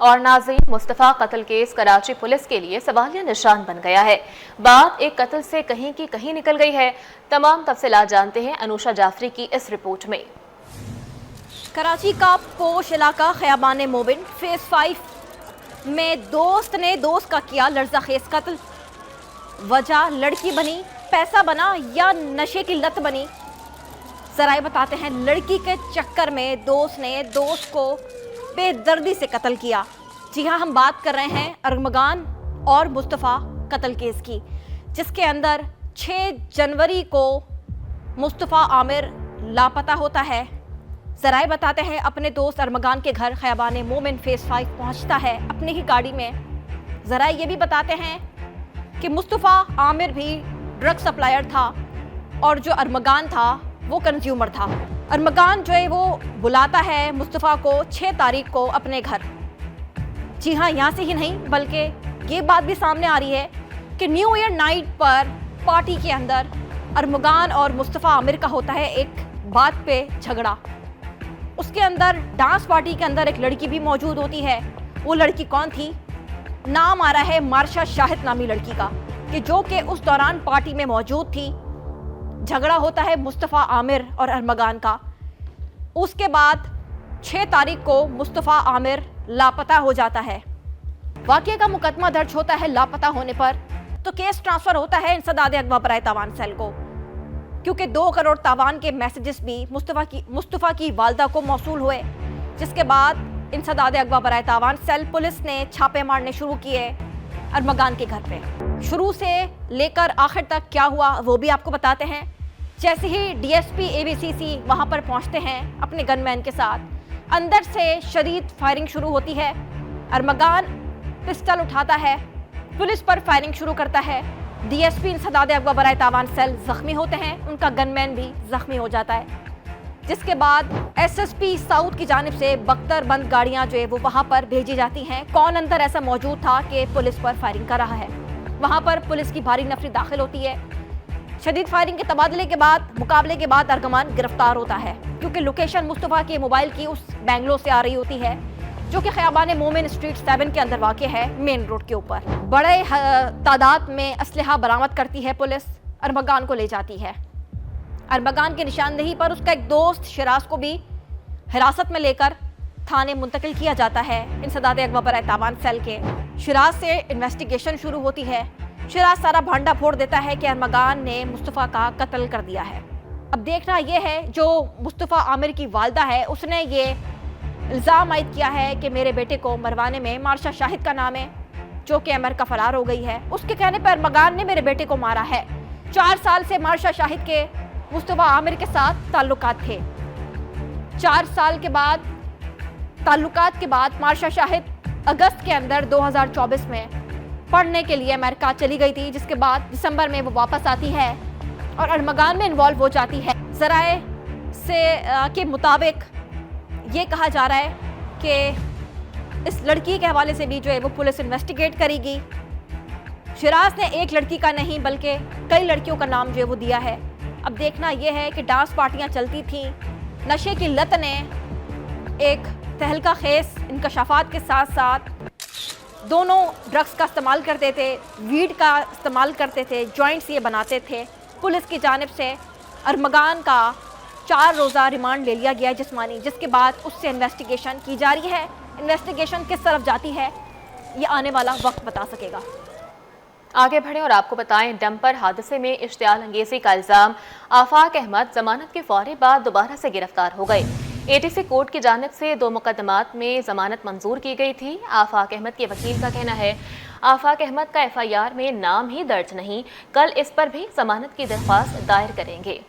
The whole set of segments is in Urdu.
اور ناظرین، مصطفیٰ قتل کیس کراچی پولیس کے لیے سوالیہ نشان بن گیا ہے۔ بات ایک قتل سے کہیں کی کہیں نکل گئی ہے۔ تمام تفصیلات جانتے ہیں انوشا جعفری کی اس رپورٹ میں۔ کراچی کا پوش علاقہ خیابان مومن فیس 5 میں دوست نے دوست کا کیا لرزہ خیز قتل۔ وجہ لڑکی بنی، پیسہ بنا یا نشے کی لت بنی؟ ذرائع بتاتے ہیں لڑکی کے چکر میں دوست نے دوست کو بے دردی سے قتل کیا۔ جی ہاں، ہم بات کر رہے ہیں ارمغان اور مصطفیٰ قتل کیس کی، جس کے اندر 6 جنوری کو مصطفیٰ عامر لاپتہ ہوتا ہے۔ ذرائع بتاتے ہیں اپنے دوست ارمغان کے گھر خیابان مومن فیس 5 پہنچتا ہے اپنی ہی گاڑی میں۔ ذرائع یہ بھی بتاتے ہیں کہ مصطفیٰ عامر بھی ڈرگ سپلائر تھا اور جو ارمغان تھا وہ کنزیومر تھا۔ ارمغان جو ہے وہ بلاتا ہے مصطفیٰ کو 6 تاریخ کو اپنے گھر۔ جی ہاں، یہاں سے ہی نہیں بلکہ یہ بات بھی سامنے آ رہی ہے کہ نیو ایئر نائٹ پر پارٹی کے اندر ارمغان اور مصطفیٰ عامر کا ہوتا ہے ایک بات پہ جھگڑا۔ اس کے اندر ڈانس پارٹی کے اندر ایک لڑکی بھی موجود ہوتی ہے۔ وہ لڑکی کون تھی؟ نام آ رہا ہے مارشا شاہد نامی لڑکی کا، کہ جو کہ اس دوران پارٹی میں موجود تھی۔ جھگڑا ہوتا ہے مصطفیٰ عامر اور ارمغان کا۔ اس کے بعد 6 تاریخ کو مصطفیٰ عامر لاپتہ ہو جاتا ہے۔ واقعے کا مقدمہ درج ہوتا ہے لاپتہ ہونے پر، تو کیس ٹرانسفر ہوتا ہے انسداد اغوا برائے تاوان سیل کو، کیونکہ 2 کروڑ تاوان کے میسیجز بھی مصطفیٰ کی والدہ کو موصول ہوئے، جس کے بعد انسداد اغوا برائے تاوان سیل پولیس نے چھاپے مارنے شروع کیے ارمغان کے گھر پہ۔ شروع سے لے کر آخر تک کیا ہوا وہ بھی آپ کو بتاتے ہیں۔ جیسے ہی ڈی ایس پی ABCC وہاں پر پہنچتے ہیں اپنے گن مین کے ساتھ، اندر سے شدید فائرنگ شروع ہوتی ہے۔ ارمغان پسٹل اٹھاتا ہے، پولیس پر فائرنگ شروع کرتا ہے۔ ڈی ایس پی انسداد اغوا برائے تاوان سیل زخمی ہوتے ہیں، ان کا گن مین بھی زخمی ہو جاتا ہے، جس کے بعد SSP ساؤتھ کی جانب سے بختر بند گاڑیاں جو ہے وہ وہاں پر بھیجی جاتی ہیں۔ کون اندر ایسا موجود تھا کہ پولیس پر فائرنگ کر رہا ہے؟ وہاں پر پولیس کی بھاری نفری داخل ہوتی ہے۔ شدید فائرنگ کے تبادلے کے بعد، مقابلے کے بعد ارمغان گرفتار ہوتا ہے، کیونکہ لوکیشن مصطفیٰ کے موبائل کی اس بینگلو سے آ رہی ہوتی ہے جو کہ خیابان مومن اسٹریٹ 7 کے اندر واقع ہے، مین روڈ کے اوپر۔ بڑے تعداد میں اسلحہ برآمد کرتی ہے پولیس، ارمغان کو لے جاتی ہے۔ ارمغان کی نشاندہی پر اس کا ایک دوست شراز کو بھی حراست میں لے کر تھانے منتقل کیا جاتا ہے انسداد اغوا برائے تاوان سیل کے۔ شراز سے انویسٹیگیشن شروع ہوتی ہے۔ شراز سارا بھانڈا پھوڑ دیتا ہے کہ ارمغان نے مصطفیٰ کا قتل کر دیا ہے۔ اب دیکھنا یہ ہے، جو مصطفیٰ عامر کی والدہ ہے اس نے یہ الزام عائد کیا ہے کہ میرے بیٹے کو مروانے میں مارشا شاہد کا نام ہے، جو کہ امریکہ فرار ہو گئی ہے۔ اس کے کہنے پر ارمغان نے میرے بیٹے کو مارا ہے۔ 4 سال سے مارشا شاہد کے مصطفیٰ عامر کے ساتھ تعلقات تھے۔ 4 سال کے بعد تعلقات کے بعد مارشا شاہد اگست کے اندر 2024 میں پڑھنے کے لیے امریکہ چلی گئی تھی، جس کے بعد دسمبر میں وہ واپس آتی ہے اور ارمغان میں انوالو ہو جاتی ہے۔ ذرائع کے مطابق یہ کہا جا رہا ہے کہ اس لڑکی کے حوالے سے بھی جو ہے وہ پولیس انویسٹیگیٹ کرے گی۔ شراز نے ایک لڑکی کا نہیں بلکہ کئی لڑکیوں کا نام جو ہے وہ دیا ہے۔ اب دیکھنا یہ ہے کہ ڈانس پارٹیاں چلتی تھیں، نشے کی لت نے ایک تہلکہ خیز انکشافات کے ساتھ ساتھ دونوں ڈرگس کا استعمال کرتے تھے، ویڈ کا استعمال کرتے تھے، جوائنٹس یہ بناتے تھے۔ پولیس کی جانب سے ارمغان کا 4 روزہ ریمانڈ لے لیا گیا جسمانی، جس کے بعد اس سے انویسٹیگیشن کی جا رہی ہے۔ انویسٹیگیشن کس طرف جاتی ہے یہ آنے والا وقت بتا سکے گا۔ آگے بڑھیں اور آپ کو بتائیں، ڈمپر حادثے میں اشتعال انگیزی کا الزام آفاق احمد ضمانت کے فوری بعد دوبارہ سے گرفتار ہو گئے۔ ATC کورٹ کی جانب سے 2 مقدمات میں ضمانت منظور کی گئی تھی۔ آفاق احمد کے وکیل کا کہنا ہے آفاق احمد کا FIR میں نام ہی درج نہیں، کل اس پر بھی ضمانت کی درخواست دائر کریں گے۔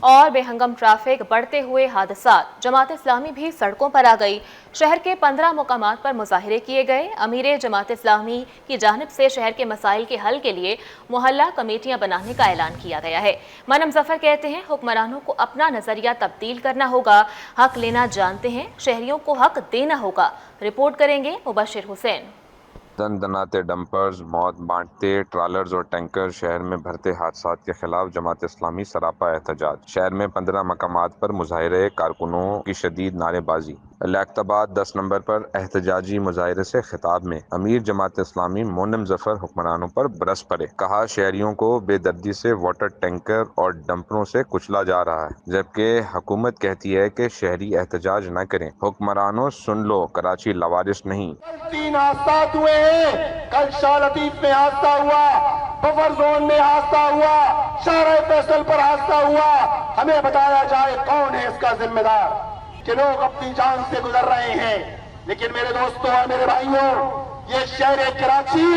اور بے ہنگم ٹریفک، بڑھتے ہوئے حادثات، جماعت اسلامی بھی سڑکوں پر آ گئی۔ شہر کے 15 مقامات پر مظاہرے کیے گئے۔ امیر جماعت اسلامی کی جانب سے شہر کے مسائل کے حل کے لیے محلہ کمیٹیاں بنانے کا اعلان کیا گیا ہے۔ منم ظفر کہتے ہیں حکمرانوں کو اپنا نظریہ تبدیل کرنا ہوگا، حق لینا جانتے ہیں، شہریوں کو حق دینا ہوگا۔ رپورٹ کریں گے مبشر حسین۔ دن دناتے ڈمپرز، موت بانٹتے ٹرالرز اور ٹینکر، شہر میں بڑھتے حادثات کے خلاف جماعت اسلامی سراپا احتجاج۔ شہر میں 15 مقامات پر مظاہرے، کارکنوں کی شدید نعرے بازی۔ لیاقت آباد 10 نمبر پر احتجاجی مظاہرے سے خطاب میں امیر جماعت اسلامی مونم ظفر حکمرانوں پر برس پڑے۔ کہا شہریوں کو بے دردی سے واٹر ٹینکر اور ڈمپروں سے کچلا جا رہا ہے، جبکہ حکومت کہتی ہے کہ شہری احتجاج نہ کریں۔ حکمرانوں سن لو، کراچی لاوارث نہیں۔ 3 حادثات ہوئے ہیں، کل شاہ لطیف میں حادثہ ہوا، بفر زون میں حادثہ ہوا، شارع فیصل پر حادثہ ہوا۔ ہمیں بتایا جائے کون ہے اس کا ذمہ دار، کہ لوگ اپنی جان سے گزر رہے ہیں۔ لیکن میرے دوستوں اور میرے بھائیوں، یہ شہر کراچی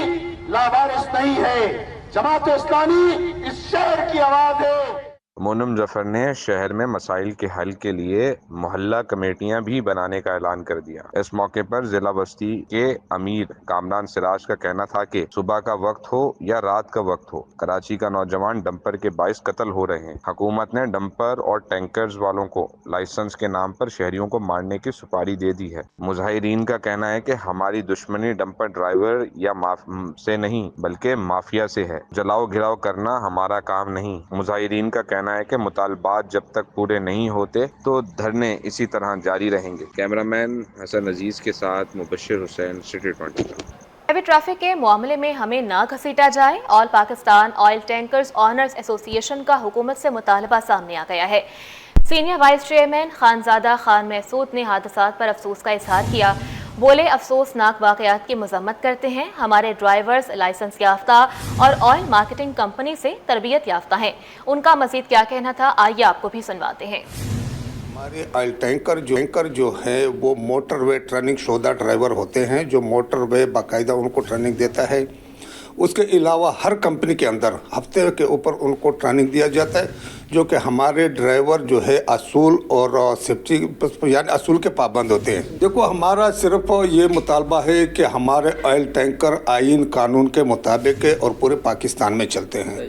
لاوارث نہیں ہے، جماعت اسلامی اس شہر کی آواز ہے۔ مونم ظفر نے شہر میں مسائل کے حل کے لیے محلہ کمیٹیاں بھی بنانے کا اعلان کر دیا۔ اس موقع پر ضلع بستی کے امیر کامران سراج کا کہنا تھا کہ صبح کا وقت ہو یا رات کا وقت ہو، کراچی کا نوجوان ڈمپر کے باعث قتل ہو رہے ہیں۔ حکومت نے ڈمپر اور ٹینکرز والوں کو لائسنس کے نام پر شہریوں کو مارنے کی سپاری دے دی ہے۔ مظاہرین کا کہنا ہے کہ ہماری دشمنی ڈمپر ڈرائیور یا سے نہیں بلکہ مافیا سے ہے، جلاؤ گھراؤ کرنا ہمارا کام نہیں۔ مظاہرین کا کہنا ہے کہ مطالبات جب تک پورے نہیں ہوتے تو دھرنے اسی طرح جاری رہیں گے۔ کیمرہ مین حسن عزیز کے ساتھ مبشر حسین، سٹی 24۔ ہیوی ٹریفک کے معاملے میں ہمیں نہ گھسیٹا جائے، آل پاکستان آئل ٹینکرز آنرز ایسوسی ایشن کا حکومت سے مطالبہ سامنے آ گیا ہے۔ Senior vice chairman Khanzada Khan Mehsud نے حادثات پر افسوس کا اظہار کیا۔ بولے افسوسناک واقعات کی مذمت کرتے ہیں، ہمارے ڈرائیورز لائسنس یافتہ اور آئل مارکیٹنگ کمپنی سے تربیت یافتہ ہیں۔ ان کا مزید کیا کہنا تھا، آئیے آپ کو بھی سنواتے ہیں۔ ہمارے آئل ٹینکر جو ہے وہ موٹر وے ٹریننگ شدہ ڈرائیور ہوتے ہیں، جو موٹر وے باقاعدہ ان کو ٹریننگ دیتا ہے۔ اس کے علاوہ ہر کمپنی کے اندر ہفتے کے اوپر ان کو ٹریننگ دیا جاتا ہے، جو کہ ہمارے ڈرائیور جو ہے اصول اور سیفٹی یعنی اصول کے پابند ہوتے ہیں۔ دیکھو ہمارا صرف یہ مطالبہ ہے کہ ہمارے آئل ٹینکر آئین قانون کے مطابق اور پورے پاکستان میں چلتے ہیں،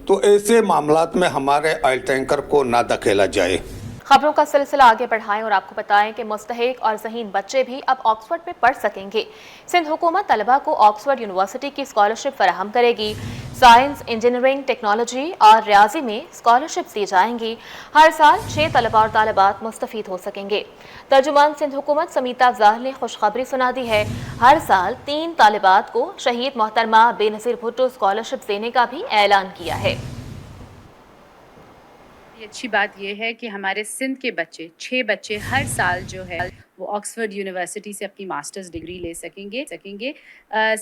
تو ایسے معاملات میں ہمارے آئل ٹینکر کو نہ دھکیلا جائے۔ خبروں کا سلسلہ آگے بڑھائیں اور آپ کو بتائیں کہ مستحق اور ذہین بچے بھی اب آکسفورڈ میں پڑھ سکیں گے۔ سندھ حکومت طلبہ کو آکسفورڈ یونیورسٹی کی اسکالرشپ فراہم کرے گی۔ سائنس، انجینئرنگ، ٹیکنالوجی اور ریاضی میں اسکالرشپس دی جائیں گی۔ ہر سال 6 طلبہ اور طالبات مستفید ہو سکیں گے۔ ترجمان سندھ حکومت سمیتا افضال نے خوشخبری سنا دی ہے۔ ہر سال 3 طالبات کو شہید محترمہ بے نظیر بھٹو اسکالرشپ دینے کا بھی اعلان کیا ہے۔ اچھی بات یہ ہے کہ ہمارے سندھ کے بچے 6 بچے ہر سال جو ہے وہ آکسفورڈ یونیورسٹی سے اپنی ماسٹرز ڈگری لے سکیں گے۔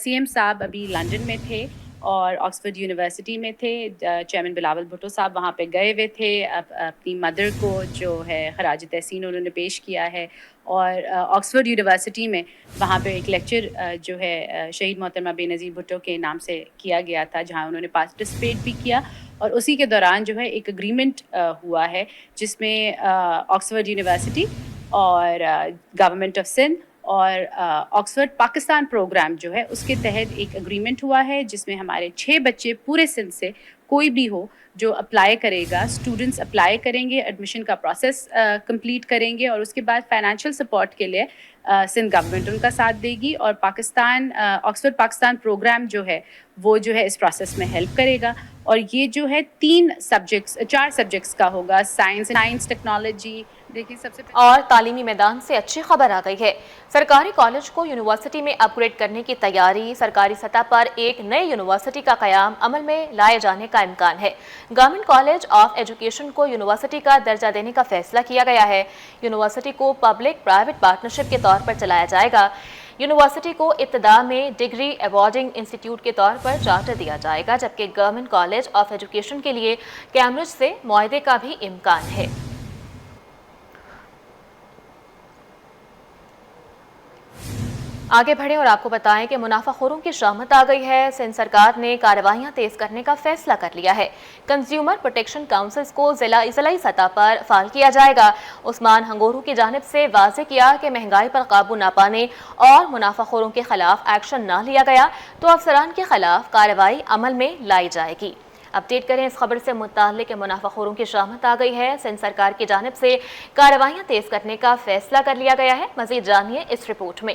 سی ایم صاحب ابھی لنڈن میں تھے اور آکسفورڈ یونیورسٹی میں تھے، چیئرمین بلاول بھٹو صاحب وہاں پہ گئے ہوئے تھے، اپنی مدر کو جو ہے خراج تحسین انہوں نے پیش کیا ہے، اور آکسفورڈ یونیورسٹی میں وہاں پہ ایک لیکچر جو ہے شہید محترمہ بے نظیر بھٹو کے نام سے کیا گیا تھا، جہاں انہوں نے پارٹیسپیٹ بھی کیا، اور اسی کے دوران جو ہے ایک اگریمنٹ ہوا ہے جس میں آکسفورڈ یونیورسٹی اور گورنمنٹ آف سندھ اور آکسفورڈ پاکستان پروگرام جو ہے اس کے تحت ایک اگریمنٹ ہوا ہے، جس میں ہمارے 6 بچے پورے سندھ سے کوئی بھی ہو جو اپلائی کرے گا، اسٹوڈنٹس اپلائی کریں گے، ایڈمیشن کا پروسیس کمپلیٹ کریں گے، اور اس کے بعد فائنینشیل سپورٹ کے لیے سندھ گورنمنٹ ان کا ساتھ دے گی، اور آکسفورڈ پاکستان پروگرام جو ہے وہ جو ہے اس پروسیس میں ہیلپ کرے گا۔ اور یہ جو ہے 4 سبجیکٹس کا ہوگا، سائنس، ٹیکنالوجی۔ دیکھیے سب سے اور تعلیمی میدان سے اچھی خبر آ گئی ہے، سرکاری کالج کو یونیورسٹی میں اپ گریڈ کرنے کی تیاری۔ سرکاری سطح پر ایک نئے یونیورسٹی کا قیام عمل میں لائے جانے کا امکان ہے۔ گورنمنٹ کالج آف ایجوکیشن کو یونیورسٹی کا درجہ دینے کا فیصلہ کیا گیا ہے۔ یونیورسٹی کو پبلک پرائیویٹ پارٹنرشپ کے طور پر چلایا جائے گا۔ یونیورسٹی کو ابتدا میں ڈگری ایوارڈنگ انسٹیٹیوٹ کے طور پر چارٹر دیا جائے گا، جبکہ گورنمنٹ کالج آف ایجوکیشن کے لیے کیمبرج سے معاہدے کا بھی امکان ہے۔ آگے بڑھیں اور آپ کو بتائیں کہ منافع خوروں کی شامت آ گئی ہے۔ سندھ سرکار نے کارروائیاں تیز کرنے کا فیصلہ کر لیا ہے۔ کنزیومر پروٹیکشن کونسلز کو ضلعی سطح پر فعال کیا جائے گا۔ عثمان ہنگورو کی جانب سے واضح کیا کہ مہنگائی پر قابو نہ پانے اور منافع خوروں کے خلاف ایکشن نہ لیا گیا تو افسران کے خلاف کارروائی عمل میں لائی جائے گی۔ اپڈیٹ کریں اس خبر سے متعلق کہ منافع خوروں کی شامت آ گئی ہے۔ سندھ سرکار کی جانب سے کارروائیاں تیز کرنے کا فیصلہ کر لیا گیا ہے۔ مزید جانیے اس رپورٹ میں۔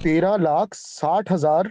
13,60,000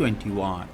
21।